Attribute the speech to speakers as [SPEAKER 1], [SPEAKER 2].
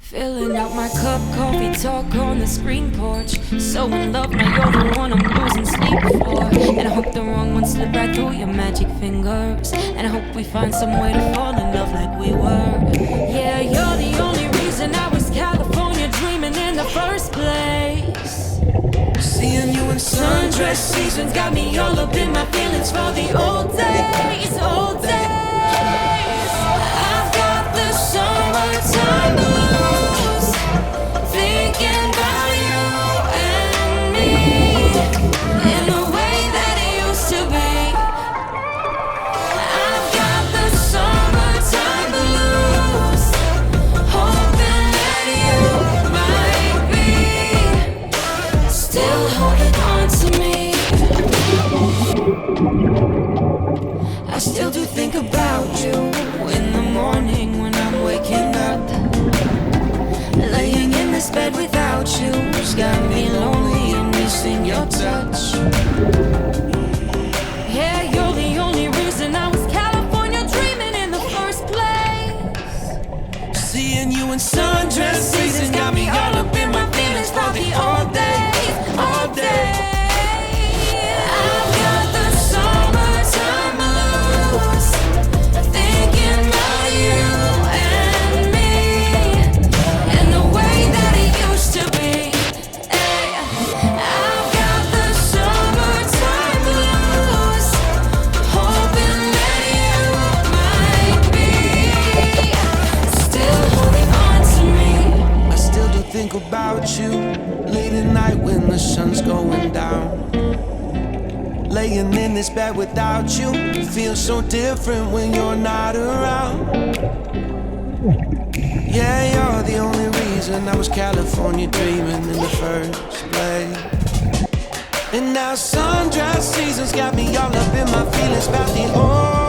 [SPEAKER 1] Filling out my cup, coffee talk on the screen porch. So in love, now you're the one I'm losing sleep for. And I hope the wrong one slip right through your magic fingers. And I hope we find some way to fall in love like we were. Yeah, you're the only reason I was California dreaming in the first place. Seeing you in sundress seasons got me all up in my feelings for the old days, old days. I've got the summertime blues, thinking about you and me in the way that it used to be. I've got the summertime blues, hoping that you might be still holding on to me. I still do think about you in the morning when I'm waking up. Laying in this bed without you's got me lonely and missing your touch. Yeah, you're the only reason I was California dreaming in the first place. Seeing you in sundress seasons got me all up in my feelings for the all days, all days. I've got the summertime blues, thinking about you and me and the way that it used to be. Hey, I've got the summertime blues, hoping that you might be still holding on to me. I still do think about you late at night when the sun's going down. Laying in this bed without you feels so different when you're not around. Yeah, you're the only reason I was California dreaming in the first place. And now sundress seasons got me all up in my feelings about the old